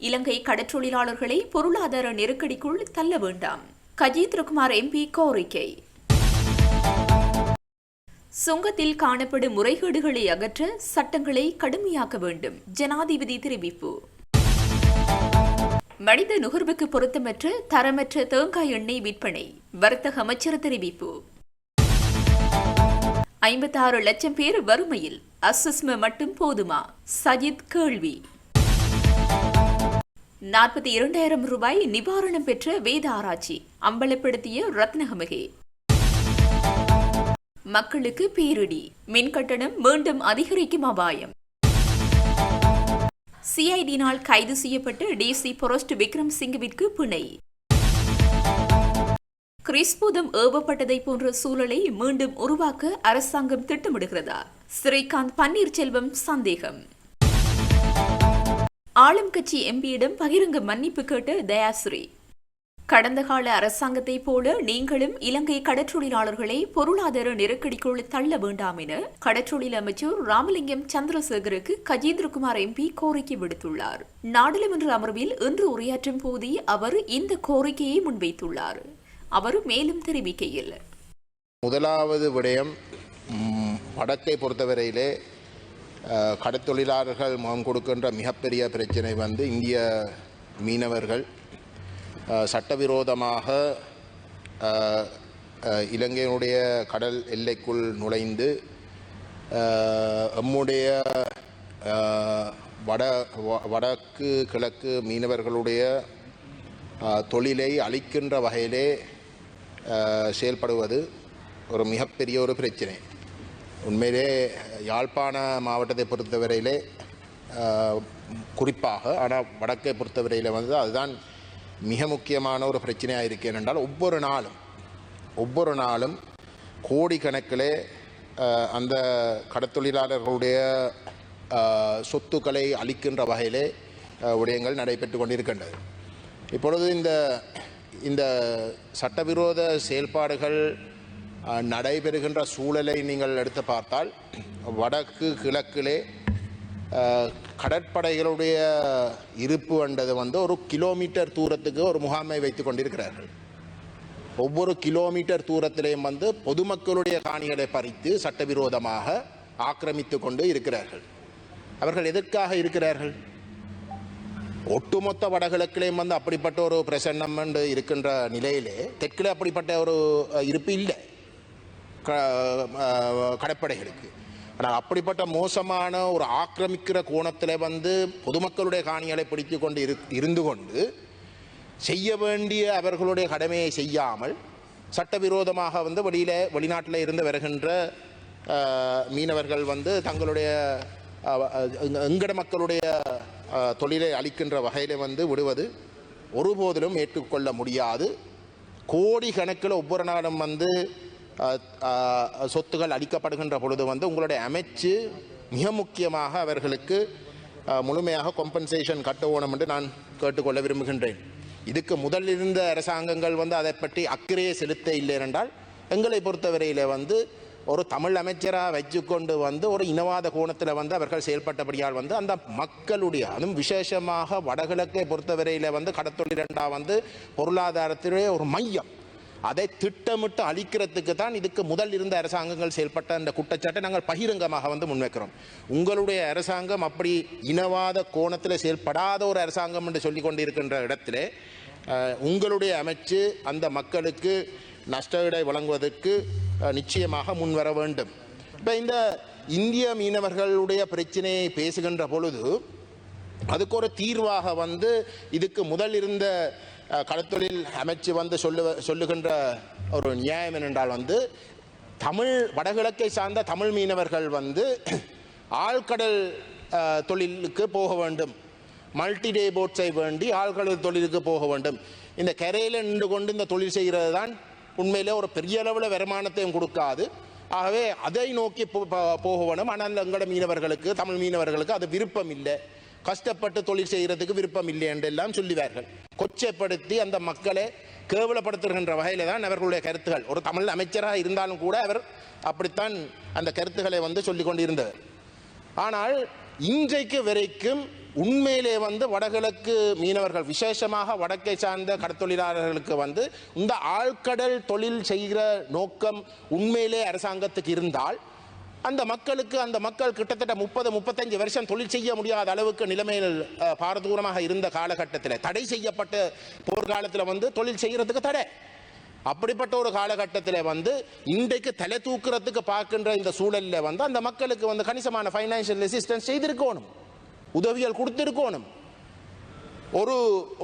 இலங்கை கடற்றொழிலாளர்களை பொருளாதார நெருக்கடிக்குள் தள்ள வேண்டாம். கஜேந்திரகுமார் எம்பி கோரிக்கை. சுங்கத்தில் காணப்படும் முறைகேடுகளை அகற்ற சட்டங்களை கடுமையாக்க வேண்டும். ஜனாதிபதி தெரிவிப்பு. மனித நுகர்வுக்கு பொருத்தமற்ற தரமற்ற தேங்காய் எண்ணெய் விற்பனை. வர்த்தக அமைச்சர் தெரிவிப்பு. 56 லட்சம் பேர் வறுமையில், அசஸ்ம மட்டும் போதுமா? சஜித் கேள்வி. 42,000 ரூபாய் நிவாரணம் பெற்ற வேத ஆராய்ச்சி அம்பலப்படுத்திய ரத்னகமகே. மக்களுக்கு பேரிடி, மின் கட்டணம் மீண்டும் அதிகரிக்கும் அபாயம். சிஐடியினால் கைது செய்யப்பட்ட டிசி பொரோஸ்ட் விக்ரம் சிங்கவிற்கு பிணை. கிறிஸ்பூதம் ஏவப்பட்டதை போன்ற சூழலை மீண்டும் உருவாக்க அரசாங்கம் திட்டமிடுகிறதா? ஸ்ரீகாந்த் பன்னீர்செல்வம் சந்தேகம். ஆளும் கட்சி எம்பியிடம் பகிரங்க மன்னிப்பு கேட்ட தயாஸ்ரீ. கடந்த கால அரசாங்கத்தை போல நீங்களும் இலங்கை கடற்றொழிலாளர்களை பொருளாதார நெருக்கடிக்குள் தள்ள வேண்டாம் என கடற்றொழில் அமைச்சர் ராமலிங்கம் சந்திரசேகருக்கு கஜேந்திரகுமார் எம்பி கோரிக்கை விடுத்துள்ளார். நாடாளுமன்ற அமர்வில் இன்று உரையாற்றும் போதே அவர் இந்த கோரிக்கையை முன்வைத்துள்ளார். அவர் மேலும் தெரிவிக்கையில், முதலாவது விடயம், வடக்கை பொறுத்தவரையிலே கடற்தொழிலாளர்கள் முகம் கொடுக்கின்ற மிகப்பெரிய பிரச்சனை இந்திய மீனவர்கள் சட்டவிரோதமாக இலங்கையினுடைய கடல் எல்லைக்குள் நுழைந்து நம்முடைய வடக்கு கிழக்கு மீனவர்களுடைய தொழிலை அழிக்கின்ற வகையிலே செயல்படுவது ஒரு மிகப்பெரிய ஒரு பிரச்சனை. உண்மையிலே யாழ்ப்பாண மாவட்டத்தை பொறுத்தவரையிலே குறிப்பாக, ஆனால் வடக்கை பொறுத்தவரையில் அதுதான் மிக முக்கியமான ஒரு பிரச்சனையாக இருக்கு. ஏனென்றால் ஒவ்வொரு நாளும் கோடிக்கணக்கிலே அந்த கடற்தொழிலாளர்களுடைய சொத்துக்களை அளிக்கின்ற வகையிலே விடயங்கள் நடைபெற்று கொண்டிருக்கின்றது. இப்பொழுது இந்த சட்டவிரோத செயல்பாடுகள் நடைபெறுகின்ற சூழலை நீங்கள் எடுத்து பார்த்தால், வடக்கு கிழக்கிலே கடற்படைகளுடைய இருப்பு என்றது ஒரு கிலோமீட்டர் தூரத்துக்கு ஒரு முகாமை வைத்து கொண்டிருக்கிறார்கள். ஒவ்வொரு கிலோமீட்டர் தூரத்திலேயும் பொதுமக்களுடைய காணிகளை பறித்து சட்டவிரோதமாக ஆக்கிரமித்து கொண்டு இருக்கிறார்கள். அவர்கள் எதற்காக இருக்கிறார்கள்? ஒட்டுமொத்த வடகிழக்கிலேயும் அப்படிப்பட்ட ஒரு பிரசன்னம் இருக்கின்ற நிலையிலே தெற்கிலே அப்படிப்பட்ட ஒரு இருப்பு இல்லை கடற்படைகளுக்கு. ஆனால் அப்படிப்பட்ட மோசமான ஒரு ஆக்கிரமிக்கிற கோணத்தில் பொதுமக்களுடைய காணிகளை பிடித்து கொண்டு இருந்து கொண்டு செய்ய வேண்டிய அவர்களுடைய கடமையை செய்யாமல் சட்டவிரோதமாக வெளிநாட்டில் இருந்து வருகின்ற மீனவர்கள் தங்களுடைய எங்கட மக்களுடைய தொழிலை அளிக்கின்ற வகையில் விடுவது ஒருபோதிலும் ஏற்றுக்கொள்ள முடியாது. கோடி கணக்கில் ஒவ்வொரு நாளும் சொத்துகள் அளிக்கப்படுகின்ற பொழுது உங்களுடைய அமைச்சு மிக முக்கியமாக அவர்களுக்கு முழுமையாக காம்பன்சேஷன் கட்டணும் என்று நான் கேட்டுக்கொள்ள விரும்புகின்றேன். இதுக்கு முதல் இருந்த அரசாங்கங்கள் அதை பற்றி அக்கறையை செலுத்த இல்லை என்றால், எங்களை பொறுத்தவரையில் ஒரு தமிழ் அமைச்சராக வச்சுக்கொண்டு ஒரு இனவாத கோணத்தில் அவர்கள் செயல்பட்டபடியால் அந்த மக்களுடைய, அதுவும் விசேஷமாக வடகிழக்கை பொறுத்தவரையில் கடற்தொழிலண்டா பொருளாதாரத்திலே ஒரு மையம், அதை திட்டமிட்டு அழிக்கிறதுக்கு தான் இதுக்கு முதல் இருந்த அரசாங்கங்கள் செயல்பட்ட அந்த குற்றச்சாட்டை நாங்கள் பகிரங்கமாக முன்வைக்கிறோம். உங்களுடைய அரசாங்கம் அப்படி இனவாத கோணத்தில் செயல்படாத ஒரு அரசாங்கம் என்று சொல்லிக் கொண்டிருக்கின்ற இடத்திலே உங்களுடைய அமைச்சு அந்த மக்களுக்கு நஷ்டஈடை வழங்குவதற்கு நிச்சயமாக முன்வர வேண்டும். இப்போ இந்த இந்திய மீனவர்களுடைய பிரச்சனையை பேசுகின்ற பொழுது அதுக்கு ஒரு தீர்வாக இதுக்கு முதல் இருந்த கடற்தொழில் அமைச்சு சொல்லுகின்ற ஒரு நியாயம் என்னென்றால் தமிழ் வடகிழக்கை சார்ந்த தமிழ் மீனவர்கள் ஆழ்கடல் தொழிலுக்கு போக வேண்டும், மல்டி டே போட்ஸை வேண்டி ஆழ்கடல் தொழிலுக்கு போக வேண்டும். இந்த கரையில் நின்று கொண்டு இந்த தொழில் செய்கிறது தான் உண்மையிலே ஒரு பெரிய அளவில் வருமானத்தையும் கொடுக்காது. ஆகவே அதை நோக்கி போக வேண்டும். ஆனால் எங்களோட மீனவர்களுக்கு, தமிழ் மீனவர்களுக்கு அது விருப்பம் இல்லை, கஷ்டப்பட்டு தொழில் செய்கிறதுக்கு விருப்பம் இல்லை என்றெல்லாம் சொல்லுவார்கள். கொச்சைப்படுத்தி அந்த மக்களை கேவலப்படுத்துகின்ற வகையில தான் அவர்களுடைய கருத்துகள். ஒரு தமிழ் அமைச்சராக இருந்தாலும் கூட அவர் அப்படித்தான் அந்த கருத்துக்களை சொல்லிக் கொண்டிருந்தவர். ஆனால் இன்றைக்கு வரைக்கும் உண்மையிலே வடகிழக்கு மீனவர்கள் விசேஷமாக வடக்கை சார்ந்த கடற்தொழிலாளர்களுக்கு இந்த ஆழ்கடல் தொழில் செய்கிற நோக்கம் உண்மையிலே அரசாங்கத்துக்கு இருந்தால் அந்த மக்கள் கிட்டத்தட்ட 30-35 வருஷம் தொழில் செய்ய முடியாத அளவுக்கு நிலைமையில் பாரதூரமாக இருந்த காலகட்டத்தில் தடை செய்யப்பட்ட போர்க்காலத்தில் தொழில் செய்கிறதுக்கு தடை. அப்படிப்பட்ட ஒரு காலகட்டத்தில் இன்றைக்கு தலை தூக்குறதுக்கு பார்க்கின்ற இந்த சூழலில் அந்த மக்களுக்கு கணிசமான ஃபைனான்சியல் ரெசிஸ்டன்ஸ் செய்திருக்கணும், உதவிகள் கொடுத்திருக்கணும். ஒரு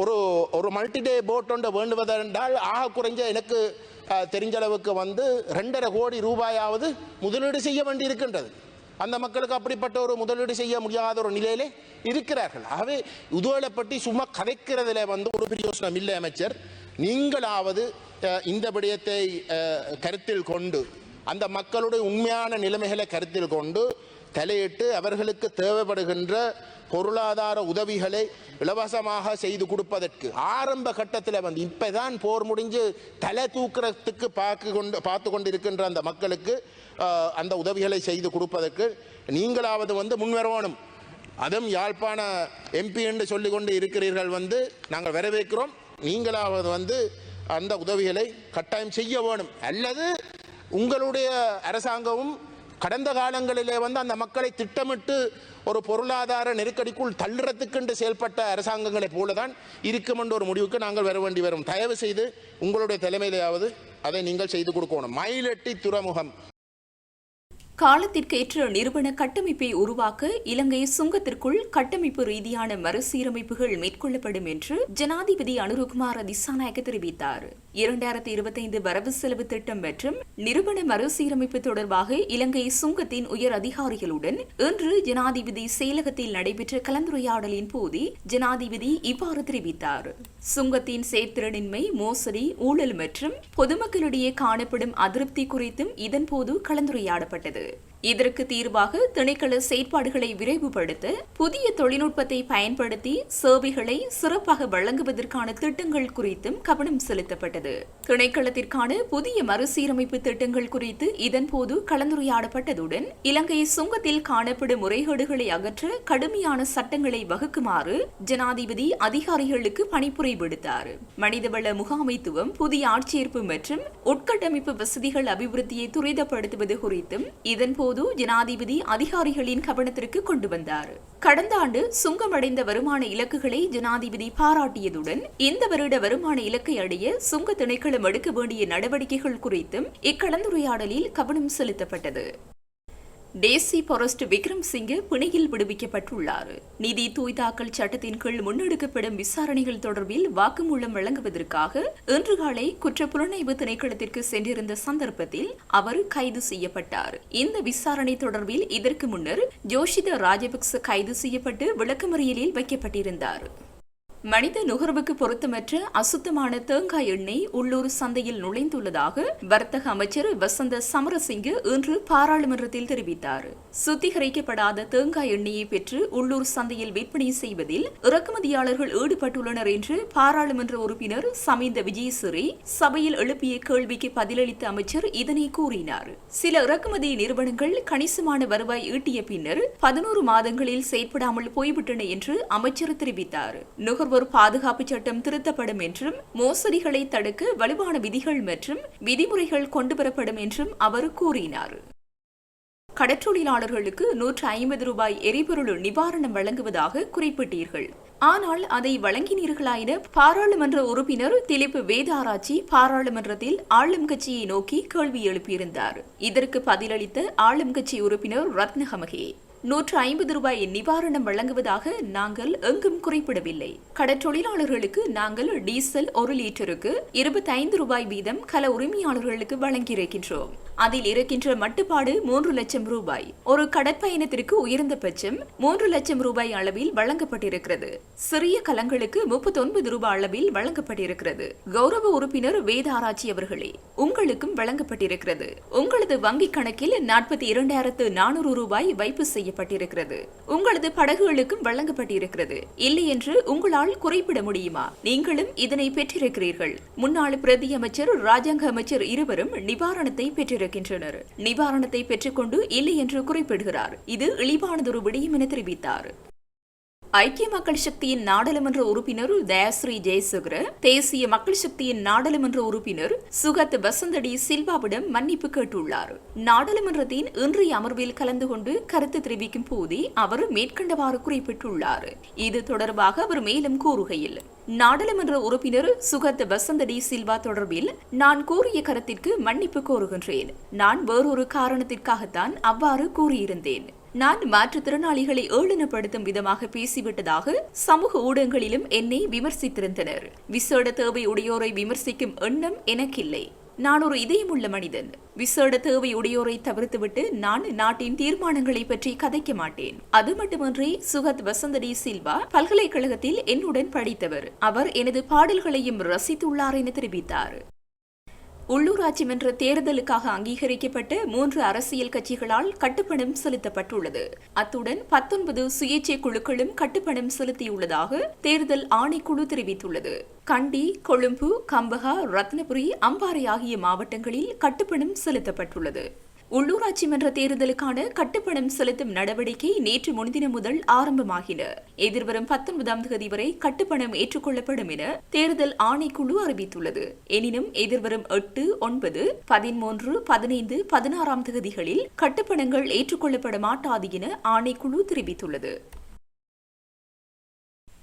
ஒரு ஒரு மல்டிடே போட் ஒன்று வேண்டுவதென்றால் ஆக குறைஞ்ச எனக்கு தெரிஞ்ச அளவுக்கு 2.5 கோடி ரூபாயாவது முதலீடு செய்ய வேண்டி இருக்கின்றது. அந்த மக்களுக்கு அப்படிப்பட்ட ஒரு முதலீடு செய்ய முடியாத ஒரு நிலையிலே இருக்கிறார்கள். ஆகவே உதவிகளை பற்றி சும்மா கதைக்கிறதுல ஒரு பிரயோசனம் இல்லை. அமைச்சர், நீங்களாவது இந்த விடயத்தை கருத்தில் கொண்டு அந்த மக்களுடைய உண்மையான நிலைமைகளை கருத்தில் கொண்டு தலையிட்டு அவர்களுக்கு தேவைப்படுகின்ற பொருளாதார உதவிகளை இலவசமாக செய்து கொடுப்பதற்கு ஆரம்ப கட்டத்தில் இப்பதான் போர் முடிஞ்சு தலை தூக்குறதுக்கு பார்த்து கொண்டிருக்கின்ற அந்த மக்களுக்கு அந்த உதவிகளை செய்து கொடுப்பதற்கு நீங்களாவது முன்வரணும். அதுவும் யாழ்ப்பாண எம்பி என்று சொல்லிக்கொண்டு இருக்கிறீர்கள், நாங்கள் வரவேற்கிறோம். நீங்களாவது அந்த உதவிகளை கட்டாயம் செய்ய வேணும். அல்லது உங்களுடைய அரசாங்கமும் கடந்த காலங்களிலே அந்த மக்களை திட்டமிட்டு ஒரு பொருளாதார நெருக்கடிக்குள் தள்ளுறதுக்கு செயல்பட்ட அரசாங்கங்களைப் போலதான் இருக்கும் என்ற ஒரு முடிவுக்கு நாங்கள் வர வேண்டி வரும். தயவு செய்து உங்களுடைய தலைமையிலேயாவது அதை நீங்கள் செய்து கொடுக்கணும். மயிலட்டி துறைமுகம் காலத்திற்கேற்ற நிறுவன கட்டமைப்பை உருவாக்க இலங்கை சுங்கத்திற்குள் கட்டமைப்பு ரீதியான மறுசீரமைப்புகள் மேற்கொள்ளப்படும் என்று ஜனாதிபதி அனுரகுமார திசாநாயக்க தெரிவித்தார். 2025 வரவு செலவு திட்டம் மற்றும் நிறுவன மறுசீரமைப்பு தொடர்பாக இலங்கை சுங்கத்தின் உயர் அதிகாரிகளுடன் இன்று ஜனாதிபதி செயலகத்தில் நடைபெற்ற கலந்துரையாடலின் போது ஜனாதிபதி இவ்வாறு தெரிவித்தார். சுங்கத்தின் செயற்திறனின்மை, மோசடி, ஊழல் மற்றும் பொதுமக்களிடையே காணப்படும் அதிருப்தி குறித்தும் இதன்போது கலந்துரையாடப்பட்டது. இதற்கு தீர்வாக திணைக்கள செயற்பாடுகளை விரைவுபடுத்த புதிய தொழில்நுட்பத்தை பயன்படுத்தி சேவைகளை சிறப்பாக வழங்குவதற்கான திட்டங்கள் குறித்தும் கவனம் செலுத்தப்பட்டது. திணைக்களத்திற்கான புதிய மறுசீரமைப்பு திட்டங்கள் குறித்து இதன்போது கலந்துரையாடப்பட்டதுடன் இலங்கை சுங்கத்தில் காணப்படும் முறைகேடுகளை அகற்ற கடுமையான சட்டங்களை வகுக்குமாறு ஜனாதிபதி அதிகாரிகளுக்கு பணிப்புரை விடுத்தார். மனிதவள முகாமைத்துவம், புதிய ஆட்சேர்ப்பு மற்றும் உட்கட்டமைப்பு வசதிகள் அபிவிருத்தியை துரிதப்படுத்துவது குறித்தும் இதன்போது ஜனாதிபதி அதிகாரிகளின் கவனத்திற்கு கொண்டு வந்தார். கடந்த ஆண்டு சுங்கமடைந்த வருமான இலக்குகளை ஜனாதிபதி பாராட்டியதுடன் இந்த வருட வருமான இலக்கை அடைய சுங்க திணைக்களம் எடுக்க வேண்டிய நடவடிக்கைகள் குறித்தும் இக்கலந்துரையாடலில் கவனம் செலுத்தப்பட்டது. டேசி பாரஸ்ட் விக்ரம்சிங்கே பிணையில் விடுவிக்கப்பட்டுள்ளார். நிதி தூய்தாக்கல் சட்டத்தின் கீழ் முன்னெடுக்கப்படும் விசாரணைகள் தொடர்பில் வாக்குமூலம் வழங்குவதற்காக இன்று காலை குற்ற புலனாய்வு திணைக்களத்திற்கு சென்றிருந்த சந்தர்ப்பத்தில் அவர் கைது செய்யப்பட்டார். இந்த விசாரணை தொடர்பில் இதற்கு முன்னர் ஜோஷித ராஜபக்ச கைது செய்யப்பட்டு விளக்கமறியலில் வைக்கப்பட்டிருந்தார். மனித நுகர்வுக்கு பொருத்தமற்ற அசுத்தமான தேங்காய் எண்ணெய் உள்ளூர் சந்தையில் நுழைந்துள்ளதாக வர்த்தக அமைச்சர் வசந்த சமரசிங்க இன்று பாராளுமன்றத்தில் தெரிவித்தார். சுத்திகரிக்கப்படாத தேங்காய் எண்ணெயை பெற்று உள்ளூர் சந்தையில் விற்பனை செய்வதில் இறக்குமதியாளர்கள் ஈடுபட்டுள்ளனர் என்று பாராளுமன்ற உறுப்பினர் சமிந்த விஜயசிறி சபையில் எழுப்பிய கேள்விக்கு பதிலளித்த அமைச்சர் இதனை கூறினார். சில இறக்குமதி நிறுவனங்கள் கணிசமான வருவாய் ஈட்டிய பின்னர் 11 மாதங்களில் செயற்படாமல் போய்விட்டன என்று அமைச்சர் தெரிவித்தார். நுகர்வோர் பாதுகாப்பு சட்டம் திருத்தப்படும் என்றும் மோசடிகளை தடுக்க வலுவான விதிகள் மற்றும் விதிமுறைகள் கொண்டுவரப்படும் என்றும் அவர் கூறினார். கடற்றொழிலாளர்களுக்கு 150 ரூபாய் எரிபொருள் நிவாரணம் வழங்குவதாக குறிப்பிட்டீர்கள். ஆனால் அதை வழங்கினீர்களா என பாராளுமன்ற உறுப்பினர் திலீப் வேதாராச்சி பாராளுமன்றத்தில் ஆளும் கட்சியை நோக்கி கேள்வி எழுப்பியிருந்தார். இதற்கு பதிலளித்த ஆளும் கட்சி உறுப்பினர் ரத்னஹமகே, 150 ரூபாய் நிவாரணம் வழங்குவதாக நாங்கள் எங்கும் குறிப்பிடவில்லை. கடற்றொழிலாளர்களுக்கு நாங்கள் டீசல் 1 லிட்டருக்கு 25 ரூபாய் வீதம் கல உரிமையாளர்களுக்கு வழங்கியிருக்கின்றோம். அதில் இருக்கின்ற மட்டுப்பாடு 3 லட்சம் ரூபாய். ஒரு கடற்பயணத்திற்கு உயர்ந்தபட்சம் 3 லட்சம் ரூபாய் அளவில் வழங்கப்பட்டிருக்கிறது. சிறிய கலங்களுக்கு 39 ரூபாய் அளவில் வழங்கப்பட்டிருக்கிறது. கௌரவ உறுப்பினர் வேதாராய்ச்சி அவர்களே, உங்களுக்கும் வழங்கப்பட்டிருக்கிறது. உங்களது வங்கிக் கணக்கில் 42,400 ரூபாய் வைப்பு செய்யப்பட்டிருக்கிறது. உங்களது படகுகளுக்கும் வழங்கப்பட்டிருக்கிறது. இல்லை என்று உங்களால் குறிப்பிட முடியுமா? நீங்களும் இதனை பெற்றிருக்கிறீர்கள். முன்னாள் பிரதி அமைச்சர், ராஜாங்க அமைச்சர் இருவரும் நிவாரணத்தை பெற்றிருக்கின்றனர். நிவாரணத்தை பெற்றுக்கொண்டு இல்லை என்று குறிப்பிடுகிறார். இது இழிவானதொரு விடயம் என தெரிவித்தார். ஐக்கிய மக்கள் சக்தியின் நாடாளுமன்ற உறுப்பினர் தயாஸ்ரீ ஜெயசேகர தேசிய மக்கள் சக்தியின் நாடாளுமன்ற உறுப்பினர் சுகத் வசந்தடி சில்வாவிடம் மன்னிப்பு கேட்டுள்ளார். நாடாளுமன்றத்தின் இன்றைய அமர்வில் கலந்து கொண்டு கருத்து தெரிவிக்கும் போதே அவர் மேற்கண்டவாறு குறிப்பிட்டுள்ளார். இது தொடர்பாக அவர் மேலும் கூறுகையில், நாடாளுமன்ற உறுப்பினர் சுகத் வசந்தடி சில்வா தொடர்பில் நான் கூறிய கருத்திற்கு மன்னிப்பு கோருகின்றேன். நான் வேறொரு காரணத்திற்காகத்தான் அவ்வாறு கூறியிருந்தேன். நான் மாற்றுத்திறனாளிகளை ஏளனப்படுத்தும் விதமாக பேசிவிட்டதாக சமூக ஊடகங்களிலும் என்னை விமர்சித்திருந்தனர். விசேட தேவை உடையோரை விமர்சிக்கும் எண்ணம் எனக்கில்லை. நான் ஒரு இதயமுள்ள மனிதன். விசேட தேவை உடையோரை தவிர்த்துவிட்டு நான் நாட்டின் தீர்மானங்களை பற்றி கதைக்க மாட்டேன். அது மட்டுமன்றி சுகத் வசந்தடி சில்வா பல்கலைக்கழகத்தில் என்னுடன் படித்தவர். அவர் எனது பாடல்களையும் ரசித்துள்ளார் என தெரிவித்தார். உள்ளூராட்சி மன்ற தேர்தலுக்காக அங்கீகரிக்கப்பட்ட 3 அரசியல் கட்சிகளால் கட்டுப்பணம் செலுத்தப்பட்டுள்ளது. அத்துடன் 19 சுயேட்சை குழுக்களும் கட்டுப்பணம் செலுத்தியுள்ளதாக தேர்தல் ஆணைக்குழு தெரிவித்துள்ளது. கண்டி, கொழும்பு, கம்பஹா, ரத்னபுரி, அம்பாறை ஆகிய மாவட்டங்களில் கட்டுப்பணம் செலுத்தப்பட்டுள்ளது. உள்ளூராட்சி மன்ற தேர்தலுக்கான கட்டுப்பணம் செலுத்தும் நடவடிக்கை நேற்று முன்தினம் முதல் ஆரம்பமாகின. எதிர்வரும் 19ஆம் தேதி வரை கட்டுப்பணம் ஏற்றுக்கொள்ளப்படும் என தேர்தல் ஆணைக்குழு அறிவித்துள்ளது. எனினும் எதிர்வரும் 8, 9, 13, 15, 16ஆம் தேதிகளில் கட்டுப்பணங்கள் ஏற்றுக்கொள்ளப்பட மாட்டாது என ஆணைக்குழு தெரிவித்துள்ளது.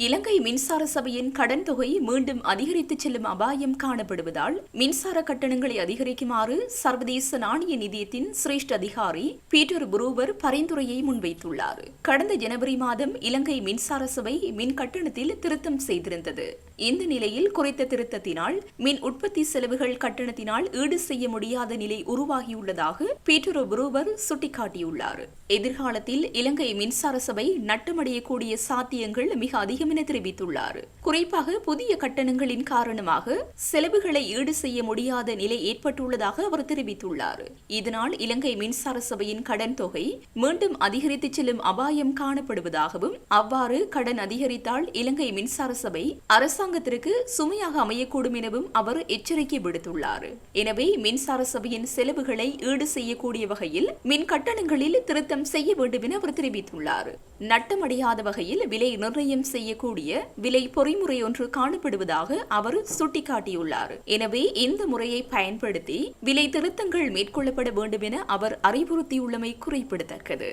இலங்கை மின்சார சபையின் கடன் தொகை மீண்டும் அதிகரித்து செல்லும் அபாயம் காணப்படுவதால் மின்சார கட்டணங்களை அதிகரிக்குமாறு சர்வதேச நாணய நிதியத்தின் சிரேஷ்ட அதிகாரி பீட்டர் புரூவர் பரிந்துரையை முன்வைத்துள்ளார். கடந்த ஜனவரி மாதம் இலங்கை மின்சார சபை மின் கட்டணத்தில் திருத்தம் செய்திருந்தது. இந்த நிலையில் குறித்த திருத்தத்தினால் மின் உற்பத்தி செலவுகள் கட்டணத்தினால் ஈடு செய்ய முடியாத நிலை உருவாகியுள்ளதாக பீட்டர் புரூவர் சுட்டிக்காட்டியுள்ளார். எதிர்காலத்தில் இலங்கை மின்சார சபை நட்டமடையக்கூடிய சாத்தியங்கள் மிக அதிகம் என தெரிவித்துள்ளார். குறிப்பாக புதிய கட்டணங்களின் காரணமாக செலவுகளை ஈடு செய்ய முடியாத நிலை ஏற்பட்டுள்ளதாக அவர் தெரிவித்துள்ளார். இதனால் இலங்கை மின்சார சபையின் கடன் தொகை மீண்டும் அதிகரித்து செல்லும் அபாயம் காணப்படுவதாகவும் அவ்வாறு கடன் அதிகரித்தால் இலங்கை மின்சார சபை அரசாங்கத்திற்கு சுமையாக அமையக்கூடும் எனவும் அவர் எச்சரிக்கை விடுத்துள்ளார். எனவே மின்சார சபையின் செலவுகளை ஈடு செய்யக்கூடிய வகையில் மின் கட்டணங்களில் திருத்தம் செய்ய வேண்டும் என அவர் தெரிவித்துள்ளார். நட்டமடையாத வகையில் விலை நிர்ணயம் செய்யக்கூடிய விலை பொறிமுறை ஒன்று காணப்படுவதாக அவர் சுட்டிக்காட்டியுள்ளார். எனவே இந்த முறையை பயன்படுத்தி விலை திருத்தங்கள் மேற்கொள்ளப்பட வேண்டும் என அவர் அறிவுறுத்தியுள்ளமை குறிப்பிடத்தக்கது.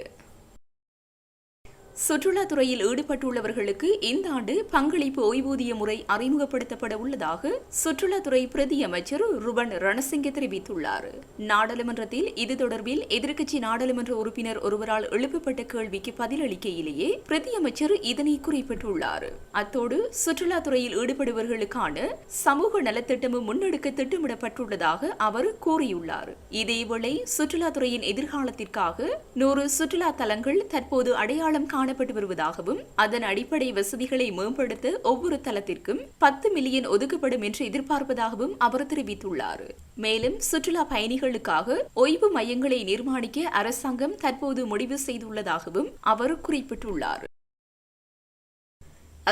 சுற்றுலாத்துறையில் ஈடுபட்டுள்ளவர்களுக்கு இந்த ஆண்டு பங்களிப்பு ஓய்வூதிய முறை அறிமுகப்படுத்தப்பட உள்ளதாக சுற்றுலாத்துறை பிரதி அமைச்சர் ருபன் ரணசிங்க தெரிவித்துள்ளார். நாடாளுமன்றத்தில் இது தொடர்பில் எதிர்க்கட்சி நாடாளுமன்ற உறுப்பினர் ஒருவரால் எழுப்பப்பட்ட கேள்விக்கு பதிலளிக்கையிலேயே பிரதி அமைச்சர் இதனை குறிப்பிட்டுள்ளார். அத்தோடு சுற்றுலாத்துறையில் ஈடுபடுபவர்களுக்கான சமூக நலத்திட்டமும் முன்னெடுக்க திட்டமிடப்பட்டுள்ளதாக அவர் கூறியுள்ளார். இதேவேளை சுற்றுலாத்துறையின் எதிர்காலத்திற்காக 100 சுற்றுலா தலங்கள் தற்போது அடையாளம் காணப்பட்டு வருவதாகவும் அதன் அடிப்படை வசதிகளை மேம்படுத்த ஒவ்வொரு தளத்திற்கும் 10 மில்லியன் ஒதுக்கப்படும் என்று எதிர்பார்ப்பதாகவும் அவர் தெரிவித்துள்ளார். மேலும் சுற்றுலா பயணிகளுக்காக ஓய்வு மையங்களை நிர்மாணிக்க அரசாங்கம் தற்போது முடிவு செய்துள்ளதாகவும் அவர் குறிப்பிட்டுள்ளார்.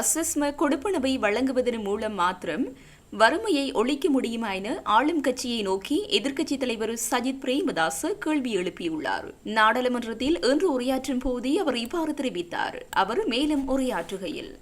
அஸ்வஸ்ம கொடுப்பனவை வழங்குவதன் மூலம் மாத்திரம் வறுமையை ஒழிக்க முடியுமா என ஆளும் கட்சியை நோக்கி எதிர்க்கட்சித் தலைவர் சஜித் பிரேமதாச கேள்வி எழுப்பியுள்ளார். நாடாளுமன்றத்தில் இன்று உரையாற்றும் போதே அவர் இவ்வாறு தெரிவித்தார். அவர் மேலும் உரையாற்றுகையில்,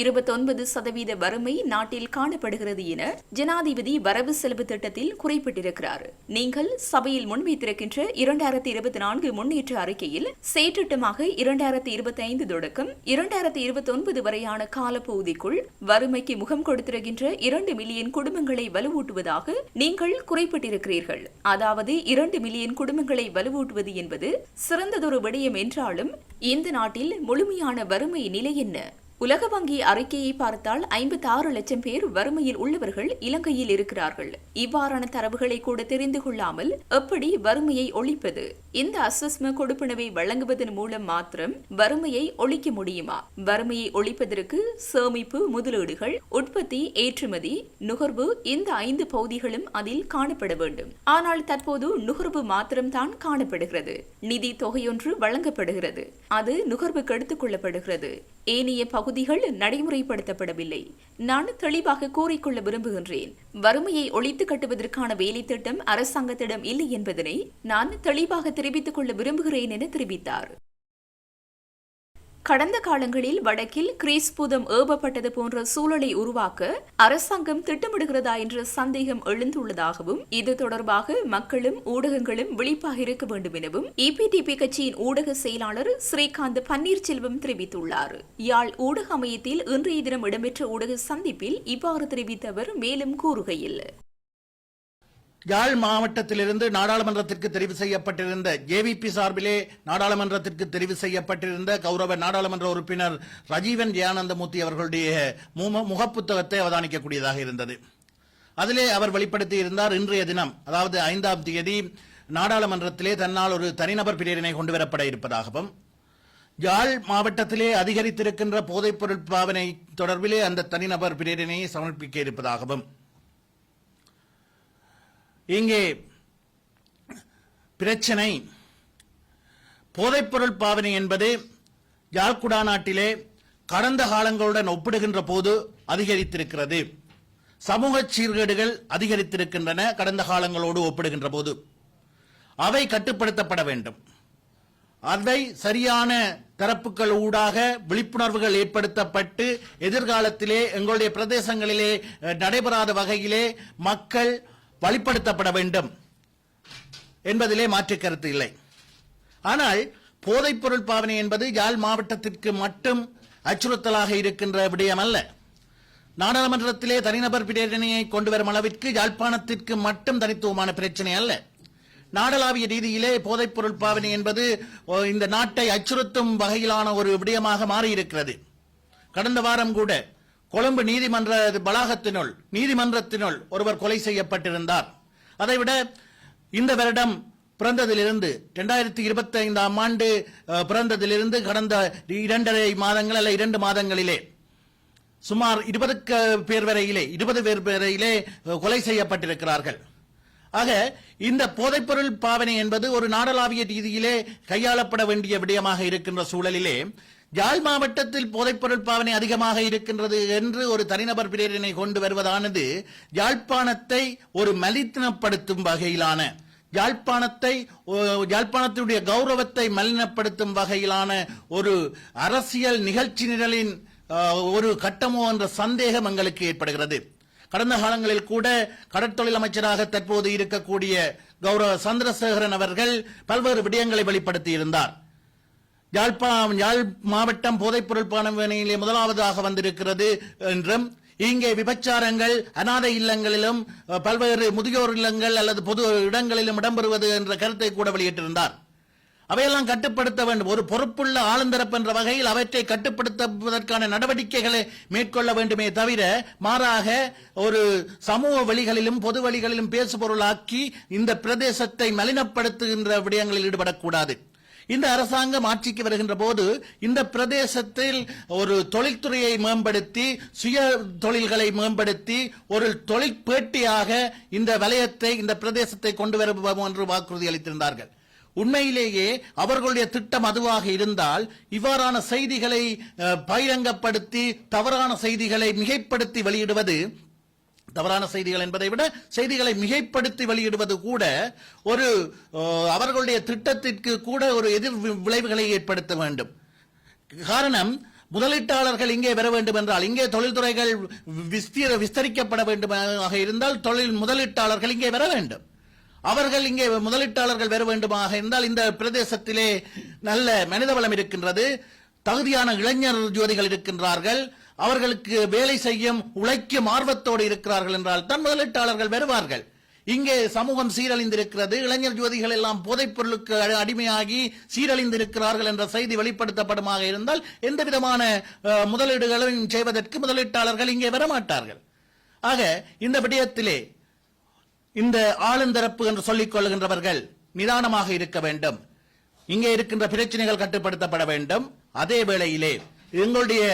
29% வறுமை நாட்டில் காணப்படுகிறது என ஜனாதிபதி வரவு செலவு திட்டத்தில் குறிப்பிட்டிருக்கிறார். நீங்கள் சபையில் முன்வைத்திருக்கின்ற 2024 முன்னேற்ற அறிக்கையில் செயற்றிட்டமாக 2025 தொடக்கம் 2029 வரையான காலப்பகுதிக்குள் வறுமைக்கு முகம் கொடுத்திருக்கின்ற 2 மில்லியன் குடும்பங்களை வலுவூட்டுவதாக நீங்கள் குறிப்பிட்டிருக்கிறீர்கள். அதாவது 2 மில்லியன் குடும்பங்களை வலுவூட்டுவது என்பது சிறந்ததொரு விடயம் என்றாலும் இந்த நாட்டில் முழுமையான வறுமை நிலை என்ன? உலக வங்கி அறிக்கையை பார்த்தால் 56 லட்சம் பேர் வறுமையில் உள்ளவர்கள் இலங்கையில் இருக்கிறார்கள். இவ்வாறான தரவுகளை கூட தெரிந்து கொள்ளாமல் எப்படி வறுமையை ஒழிப்பது? இந்த அஸ்வஸ்ம கொடுப்பனவை வழங்குவதன் மூலம் மாத்திரம் வறுமையை ஒழிக்க முடியுமா? வறுமையை ஒழிப்பதற்கு சேமிப்பு, முதலீடுகள், உற்பத்தி, ஏற்றுமதி, நுகர்வு இந்த 5 பகுதிகளும் அதில் காணப்பட வேண்டும். ஆனால் தற்போது நுகர்வு மாத்திரம்தான் காணப்படுகிறது. நிதி தொகையொன்று வழங்கப்படுகிறது. அது நுகர்வுக்கு எடுத்துக் கொள்ளப்படுகிறது. ஏனைய பகுதிகள் நடைமுறைப்படுத்தப்படவில்லை. நான் தெளிவாக கூறிக்கொள்ள விரும்புகின்றேன். வறுமையை ஒழித்து கட்டுவதற்கான வேலை திட்டம் அரசாங்கத்திடம் இல்லை என்பதனை நான் தெளிவாக தெரிவித்துக் கொள்ள விரும்புகிறேன் என தெரிவித்தார். கடந்த காலங்களில் வடக்கில் கிறிஸ்பூதம் ஏவப்பட்டது போன்ற சூழலை உருவாக்க அரசாங்கம் திட்டமிடுகிறதா என்ற சந்தேகம் எழுந்துள்ளதாகவும் இது தொடர்பாக மக்களும் ஊடகங்களும் விழிப்பாக இருக்க வேண்டும் எனவும் இபிடிபி கட்சியின் ஊடக செயலாளர் ஸ்ரீகாந்த் பன்னீர்செல்வம் தெரிவித்துள்ளார். யாழ் ஊடக அமையத்தில் இன்றைய தினம் இடம்பெற்ற ஊடக சந்திப்பில் இவ்வாறு தெரிவித்த அவர் மேலும் கூறுகையில், யாழ் மாவட்டத்திலிருந்து நாடாளுமன்றத்திற்கு தெரிவு செய்யப்பட்டிருந்த ஜேவிபி சார்பிலே நாடாளுமன்றத்திற்கு தெரிவு செய்யப்பட்டிருந்த கௌரவ நாடாளுமன்ற உறுப்பினர் ரஜீவன் ஜெயானந்தமூர்த்தி அவர்களுடைய முகப்புத்தகத்தை அவதானிக்கக்கூடியதாக இருந்தது. அதிலே அவர் வெளிப்படுத்தி இருந்தார், இன்றைய தினம் அதாவது 5ஆம் தேதி நாடாளுமன்றத்திலே தன்னால் ஒரு தனிநபர் பிரேரணை கொண்டுவரப்பட இருப்பதாகவும் யாழ் மாவட்டத்திலே அதிகரித்திருக்கின்ற போதைப்பொருள் பாவனை தொடர்பிலே அந்த தனிநபர் பிரேரணையை சமர்ப்பிக்க இருப்பதாகவும், இங்கே பிரச்சனை போதைப்பொருள் பாவனை என்பது யாழ்குடா நாட்டிலே கடந்த காலங்களுடன் ஒப்பிடுகின்ற போது அதிகரித்திருக்கிறது. சமூக சீர்கேடுகள் அதிகரித்திருக்கின்றன கடந்த காலங்களோடு ஒப்பிடுகின்ற போது. அவை கட்டுப்படுத்தப்பட வேண்டும். அவை சரியான தரப்புகள் ஊடாக விழிப்புணர்வுகள் ஏற்படுத்தப்பட்டு எதிர்காலத்திலே எங்களுடைய பிரதேசங்களிலே நடைபெறாத வகையிலே மக்கள் வழிப்படுத்தப்பட வேண்டும் என்பதிலே மாற்று கருத்து இல்லை. ஆனால் போதைப்பொருள் பாவனை என்பது யாழ் மாவட்டத்திற்கு மட்டும் அச்சுறுத்தலாக இருக்கின்ற விடயம் அல்ல. நாடாளுமன்றத்திலே தனிநபர் பிரேரணையை கொண்டு வரும் அளவிற்கு யாழ்ப்பாணத்திற்கு மட்டும் தனித்துவமான பிரச்சனை அல்ல. நாடளாவிய ரீதியிலே போதைப்பொருள் பாவனை என்பது இந்த நாட்டை அச்சுறுத்தும் வகையிலான ஒரு விடயமாக மாறியிருக்கிறது. கடந்த வாரம் கூட கொழும்பு நீதிமன்ற நீதிமன்றத்தினுள் ஒருவர் கொலை செய்யப்பட்டிருந்தார். அதைவிட இந்த வருடம் பிறந்ததிலிருந்து 2025ஆம் ஆண்டு பிறந்ததிலிருந்து கடந்த 2.5 மாதங்கள் அல்ல 2 மாதங்களிலே சுமார் 20 பேர் வரையிலே கொலை செய்யப்பட்டிருக்கிறார்கள். ஆக இந்த போதைப்பொருள் பாவனை என்பது ஒரு நாடளாவிய ரீதியிலே கையாளப்பட வேண்டிய விடயமாக இருக்கின்ற சூழலிலே யாழ் மாவட்டத்தில் போதைப்பொருள் பாவனை அதிகமாக இருக்கின்றது என்று ஒரு தனிநபர் பிரேரணை கொண்டு வருவதானது யாழ்ப்பாணத்தை ஒரு மலினப்படுத்தும் வகையிலான, யாழ்ப்பாணத்துடைய கௌரவத்தை மலினப்படுத்தும் வகையிலான ஒரு அரசியல் நிகழ்ச்சி நிரலின் ஒரு கட்டமோ என்ற சந்தேகம் எங்களுக்கு ஏற்படுகிறது. கடந்த காலங்களில் கூட கடற்தொழில் அமைச்சராக தற்போது இருக்கக்கூடிய கௌரவ சந்திரசேகரன் அவர்கள் பல்வேறு விடயங்களை வெளிப்படுத்தி இருந்தார். யாழ் மாவட்டம் போதைப்பொருள் பாவனையிலே முதலாவதாக வந்திருக்கிறது என்றும், இங்கே விபச்சாரங்கள் அநாதை இல்லங்களிலும் பல்வேறு முதியோர் இல்லங்கள் அல்லது பொது இடங்களிலும் இடம்பெறுவது என்ற கருத்தை கூட வெளியிட்டிருந்தார். அவையெல்லாம் கட்டுப்படுத்த வேண்டும். ஒரு பொறுப்புள்ள ஆளுந்தரப்பு என்ற வகையில் அவற்றை கட்டுப்படுத்துவதற்கான நடவடிக்கைகளை மேற்கொள்ள வேண்டுமே தவிர மாறாக ஒரு சமூக வழிகளிலும் பொது வழிகளிலும் பேசுபொருளாக்கி இந்த பிரதேசத்தை மலினப்படுத்துகின்ற விடயங்களில் ஈடுபடக்கூடாது. இந்த அரசாங்கம் ஆட்சிக்கு வருகின்ற போது இந்த பிரதேசத்தில் ஒரு தொழில்துறையை மேம்படுத்தி சுய தொழில்களை மேம்படுத்தி ஒரு தொழில் பேட்டியாக இந்த வலயத்தை இந்த பிரதேசத்தை கொண்டு வருவோம் என்று வாக்குறுதி அளித்திருந்தார்கள். உண்மையிலேயே அவர்களுடைய திட்டம் அதுவாக இருந்தால் இவ்வாறான செய்திகளை பகிரங்கப்படுத்தி தவறான செய்திகளை மிகைப்படுத்தி வெளியிடுவது, தவறான செய்திகள் என்பதை விட செய்திகளை மிகைப்படுத்தி வெளியிடுவது கூட ஒரு அவர்களுடைய திட்டத்திற்கு கூட ஒரு எதிர் விளைவுகளை ஏற்படுத்த வேண்டும். காரணம், முதலீட்டாளர்கள் இங்கே வர வேண்டும் என்றால், இங்கே தொழில்துறைகள் விஸ்தரிக்கப்பட வேண்டுமாக இருந்தால் தொழில் முதலீட்டாளர்கள் இங்கே வர வேண்டும். அவர்கள் இங்கே முதலீட்டாளர்கள் வர வேண்டுமாக இருந்தால் இந்த பிரதேசத்திலே நல்ல மனிதவளம் இருக்கின்றது, தகுதியான இளைஞர் ஜோதிகள் இருக்கின்றார்கள், அவர்களுக்கு வேலை செய்யும் உழைக்கும் ஆர்வத்தோடு இருக்கிறார்கள் என்றால் தான் முதலீட்டாளர்கள் வருவார்கள். இங்கே சமூகம் சீரழிந்திருக்கிறது, இளைஞர் ஜோதிகள் எல்லாம் போதைப் பொருளுக்கு அடிமையாகி சீரழிந்திருக்கிறார்கள் என்ற செய்தி வெளிப்படுத்தப்படுமாக இருந்தால் எந்த விதமான முதலீடுகளையும் செய்வதற்கு முதலீட்டாளர்கள் இங்கே வரமாட்டார்கள். ஆக இந்த விடயத்திலே இந்த ஆளுந்தரப்பு என்று சொல்லிக் கொள்கின்றவர்கள் நிதானமாக இருக்க வேண்டும். இங்கே இருக்கின்ற பிரச்சனைகள் கட்டுப்படுத்தப்பட வேண்டும். அதே வேளையிலே எங்களுடைய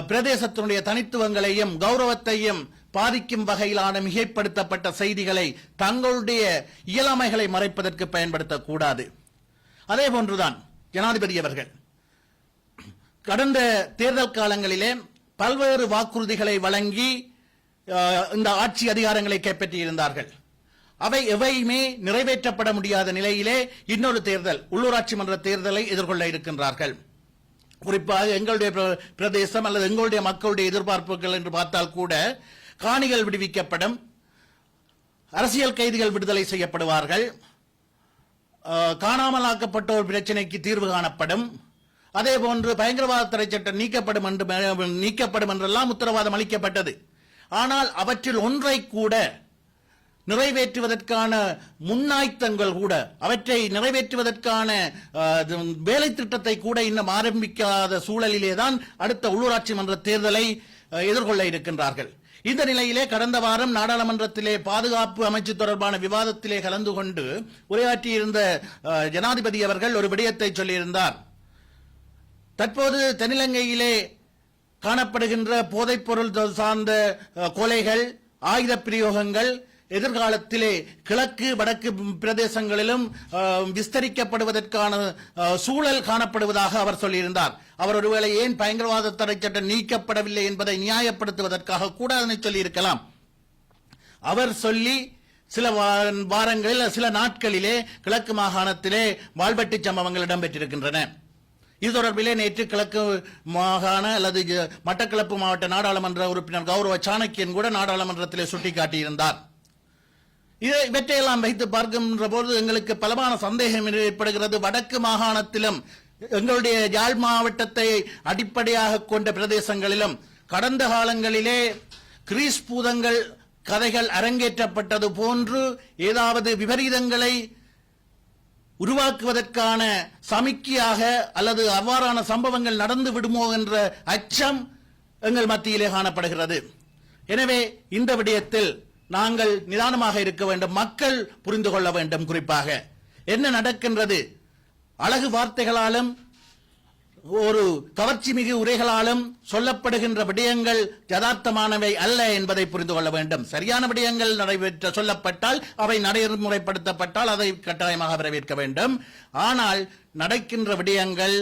பிரதேசத்தினுடைய தனித்துவங்களையும் கௌரவத்தையும் பாதிக்கும் வகையிலான மிகைப்படுத்தப்பட்ட செய்திகளை தங்களுடைய இயலாமைகளை மறைப்பதற்கு பயன்படுத்தக்கூடாது. அதே போன்றுதான் ஜனாதிபதி அவர்கள் கடந்த தேர்தல் காலங்களிலே பல்வேறு வாக்குறுதிகளை வழங்கி இந்த ஆட்சி அதிகாரங்களை கைப்பற்றியிருந்தார்கள். அவை எவையுமே நிறைவேற்றப்பட முடியாத நிலையிலே இன்னொரு தேர்தல், உள்ளூராட்சி மன்ற தேர்தலை எதிர்கொள்ள இருக்கின்றார்கள். குறிப்பாக எங்களுடைய பிரதேசம் அல்லது எங்களுடைய மக்களுடைய எதிர்பார்ப்புகள் என்று பார்த்தால் கூட காணிகள் விடுவிக்கப்படும், அரசியல் கைதிகள் விடுதலை செய்யப்படுவார்கள், காணாமலாக்கப்பட்டோர் பிரச்சனைக்கு தீர்வு காணப்படும், அதே போன்று பயங்கரவாத தடை சட்டம் நீக்கப்படும் என்றெல்லாம் உத்தரவாதம் அளிக்கப்பட்டது. ஆனால் அவற்றில் ஒன்றை கூட நிறைவேற்றுவதற்கான முன்னாய்த்தங்கள் கூட, அவற்றை நிறைவேற்றுவதற்கான வேலை திட்டத்தை கூட இன்னும் ஆரம்பிக்காத சூழலிலேதான் அடுத்த உள்ளூராட்சி மன்ற தேர்தலை எதிர்கொள்ள இருக்கின்றார்கள். இந்த நிலையிலே கடந்த வாரம் நாடாளுமன்றத்திலே பாதுகாப்பு அமைச்சு தொடர்பான விவாதத்திலே கலந்து கொண்டு உரையாற்றியிருந்த ஜனாதிபதி அவர்கள் ஒரு விடயத்தை சொல்லியிருந்தார். தற்போது தென்னிலங்கையிலே காணப்படுகின்ற போதைப்பொருள் சார்ந்த கொலைகள், ஆயுத பிரயோகங்கள் எதிர்காலத்திலே கிழக்கு வடக்கு பிரதேசங்களிலும் விஸ்தரிக்கப்படுவதற்கான சூழல் காணப்படுவதாக அவர் சொல்லியிருந்தார். அவர் ஒருவேளை ஏன் பயங்கரவாத தடை சட்டம் நீக்கப்படவில்லை என்பதை நியாயப்படுத்துவதற்காக கூட அதனை சொல்லியிருக்கலாம். அவர் சொல்லி சில வாரங்களில் சில நாட்களிலே கிழக்கு மாகாணத்திலே வாள்வெட்டு சம்பவங்கள் இடம்பெற்றிருக்கின்றன. இது தொடர்பிலே நேற்று கிழக்கு மாகாண அல்லது மட்டக்களப்பு மாவட்ட நாடாளுமன்ற உறுப்பினர் கௌரவ சாணக்கியன் கூட நாடாளுமன்றத்திலே சுட்டிக்காட்டியிருந்தார். இவற்றையெல்லாம் வைத்து பார்க்கின்ற போது எங்களுக்கு பலமான சந்தேகம் ஏற்படுகிறது. வடக்கு மாகாணத்திலும் எங்களுடைய யாழ் மாவட்டத்தை அடிப்படையாக கொண்ட பிரதேசங்களிலும் கடந்த காலங்களிலே கிரீஸ் பூதங்கள் கதைகள் அரங்கேற்றப்பட்டது போன்று ஏதாவது விபரீதங்களை உருவாக்குவதற்கான சமிக்கையாக அல்லது அவ்வாறான சம்பவங்கள் நடந்து விடுமோ என்ற அச்சம் எங்கள் மத்தியிலே காணப்படுகிறது. எனவே இந்த விடயத்தில் நாங்கள் நிதானமாக இருக்க வேண்டும், மக்கள் புரிந்து கொள்ள வேண்டும். குறிப்பாக என்ன நடக்கின்றது, அழகு வார்த்தைகளாலும் ஒரு கவர்ச்சி மிகு உரைகளாலும் சொல்லப்படுகின்ற விடயங்கள் யதார்த்தமானவை அல்ல என்பதை புரிந்து கொள்ள வேண்டும். சரியான விடயங்கள் நடைபெற்ற சொல்லப்பட்டால் அவை நடைமுறைப்படுத்தப்பட்டால் அதை கட்டாயமாக வரவேற்க வேண்டும். ஆனால் நடக்கின்ற விடயங்கள்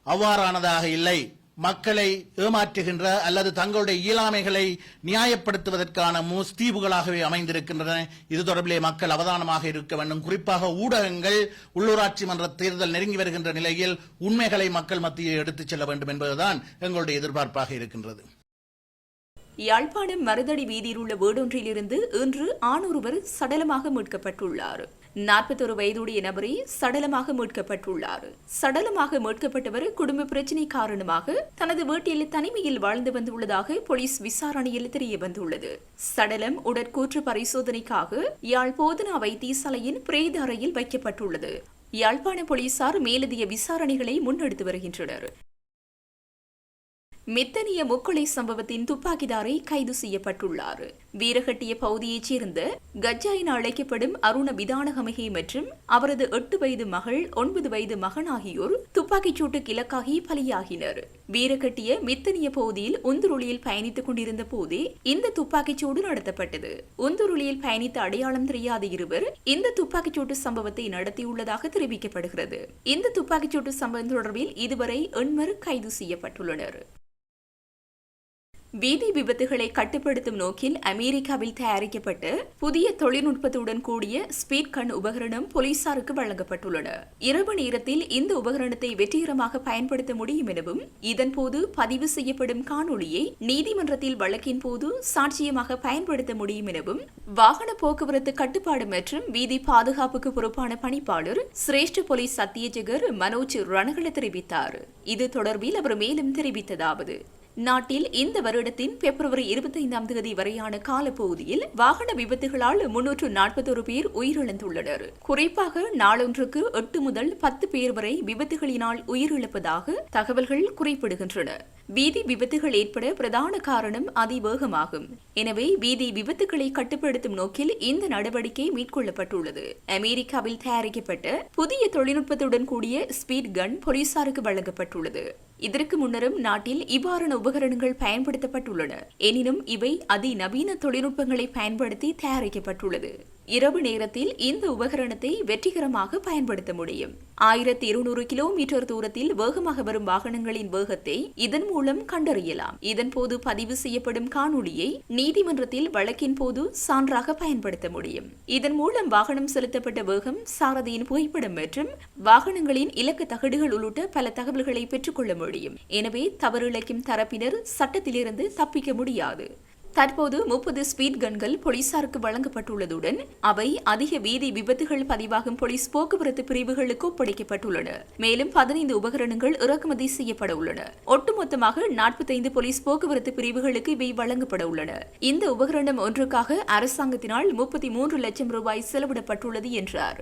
அவ்வாறானதாக இல்லை. மக்களை ஏமாற்றுகின்ற அல்லது தங்களுடைய இயலாமைகளை நியாயப்படுத்துவதற்கான முஸ்தீபுகளாகவே அமைந்திருக்கின்றன. இது தொடர்பிலே மக்கள் அவதானமாக இருக்க வேண்டும். குறிப்பாக ஊடகங்கள் உள்ளூராட்சி மன்ற தேர்தல் நெருங்கி வருகின்ற நிலையில் உண்மைகளை மக்கள் மத்தியில் எடுத்துச் செல்ல வேண்டும் என்பதுதான் எங்களுடைய எதிர்பார்ப்பாக இருக்கின்றது. யாழ்ப்பாணம் மருதடி வீதியில் உள்ள வீடொன்றிலிருந்து இன்று ஆணொருவர் சடலமாக மீட்கப்பட்டுள்ளார். 41 வயதுடைய நபரை சடலமாக மீட்கப்பட்டுள்ளார். சடலமாக மீட்கப்பட்டவர் குடும்ப பிரச்சினை காரணமாக தனது வீட்டில் தனிமையில் வாழ்ந்து வந்துள்ளதாக போலீஸ் விசாரணையில் தெரிய வந்துள்ளது. சடலம் உடற்கூற்று பரிசோதனைக்காக யாழ் போதனா வைத்தியசாலையின் பிரேத அறையில் வைக்கப்பட்டுள்ளது. யாழ்ப்பாண போலீசார் மேலதிக விசாரணைகளை முன்னெடுத்து வருகின்றனர். மித்தனிய முக்கொலை சம்பவத்தின் துப்பாக்கிதாரை கைது செய்யப்பட்டுள்ளார். வீரகட்டிய பகுதியைச் சேர்ந்த கஜா என அழைக்கப்படும் அருண விதானகமகே மற்றும் அவரது 8 வயது மகள் 9 வயது மகன் ஆகியோர் துப்பாக்கிச் சூட்டுக்கு இலக்காகி பலியாகினர். வீரகட்டிய மித்தனிய பகுதியில் உந்துருளியில் பயணித்துக் கொண்டிருந்த போதே இந்த துப்பாக்கிச் சூடு நடத்தப்பட்டது. உந்துருளியில் பயணித்த அடையாளம் தெரியாத இருவர் இந்த துப்பாக்கிச் சூட்டு சம்பவத்தை நடத்தியுள்ளதாக தெரிவிக்கப்படுகிறது. இந்த துப்பாக்கிச் சூட்டு சம்பவம் தொடர்பில் இதுவரை 8 கைது செய்யப்பட்டுள்ளனர். வீதி விபத்துகளை கட்டுப்படுத்தும் நோக்கில் அமெரிக்காவில் தயாரிக்கப்பட்ட புதிய தொழில்நுட்பத்துடன் கூடிய ஸ்பீட் கன் உபகரணம் போலீசாருக்கு வழங்கப்பட்டுள்ளன. இரவு நேரத்தில் இந்த உபகரணத்தை வெற்றிகரமாக பயன்படுத்த முடியும் எனவும் இதன்போது பதிவு செய்யப்படும் காணொளியை நீதிமன்றத்தில் வழக்கின் போது சாட்சியமாக பயன்படுத்த முடியும் எனவும் வாகன போக்குவரத்து கட்டுப்பாடு மற்றும் வீதி பாதுகாப்புக்கு பொறுப்பான பணிப்பாளர் சிரேஷ்ட போலீஸ் அத்தியட்சகர் மனோஜ் ரணகல தெரிவித்தார். இது தொடர்பில் அவர் மேலும் தெரிவித்ததாவது: நாட்டில் இந்த வருடத்தின் பிப்ரவரி 25ஆம் தேதி வரையான காலப்பகுதியில் வாகன விபத்துகளால் 341 பேர் உயிரிழந்துள்ளனர். குறிப்பாக நாளொன்றுக்கு 8 முதல் 10 பேர் வரை விபத்துகளினால் உயிரிழப்பதாக தகவல்கள் குறிப்பிடுகின்றன. வீதி விபத்துகள் ஏற்பட பிரதான காரணம் அதிவேகமாகும். எனவே வீதி விபத்துகளை கட்டுப்படுத்தும் நோக்கில் இந்த நடவடிக்கை மேற்கொள்ளப்பட்டுள்ளது. அமெரிக்காவில் தயாரிக்கப்பட்ட புதிய தொழில்நுட்பத்துடன் கூடிய ஸ்பீட் கன் போலீசாருக்கு வழங்கப்பட்டுள்ளது. இதற்கு முன்னரும் நாட்டில் இவ்வாறான உபகரணங்கள் பயன்படுத்தப்பட்டுள்ளன. எனினும் இவை அதிநவீன தொழில்நுட்பங்களை பயன்படுத்தி தயாரிக்கப்பட்டுள்ளது. இரவு நேரத்தில் இந்த உபகரணத்தை வெற்றிகரமாக பயன்படுத்த முடியும். 1200 கிலோமீட்டர் தூரத்தில் வேகமாக வரும் வாகனங்களின் வேகத்தை இதன் மூலம் கண்டறியலாம். இதன்போது பதிவு செய்யப்படும் காணொளியை நீதிமன்றத்தில் வழக்கின் போது சான்றாக பயன்படுத்த முடியும். இதன் மூலம் வாகனம் செலுத்தப்பட்ட வேகம், சாரதியின் புகைப்படம் மற்றும் வாகனங்களின் இலக்கு தகடுகள் உள்ளிட்ட பல தகவல்களை பெற்றுக்கொள்ள முடியும். எனவே தவறிழைக்கும் தரப்பினர் சட்டத்திலிருந்து தப்பிக்க முடியாது. தற்போது 30 ஸ்பீட் கன்கள் போலீசாருக்கு வழங்கப்பட்டுள்ளதுடன் அவை அதிக வீதி விபத்துகள் பதிவாகும் போலீஸ் போக்குவரத்து பிரிவுகளுக்கு ஒப்படைக்கப்பட்டுள்ளன. மேலும் 15 உபகரணங்கள் இறக்குமதி செய்யப்பட உள்ளன. ஒட்டுமொத்தமாக 45 போலீஸ் போக்குவரத்து பிரிவுகளுக்கு இவை வழங்கப்பட உள்ளன. இந்த உபகரணம் ஒன்றுக்காக அரசாங்கத்தினால் 33 லட்சம் ரூபாய் செலவிடப்பட்டுள்ளது என்றார்.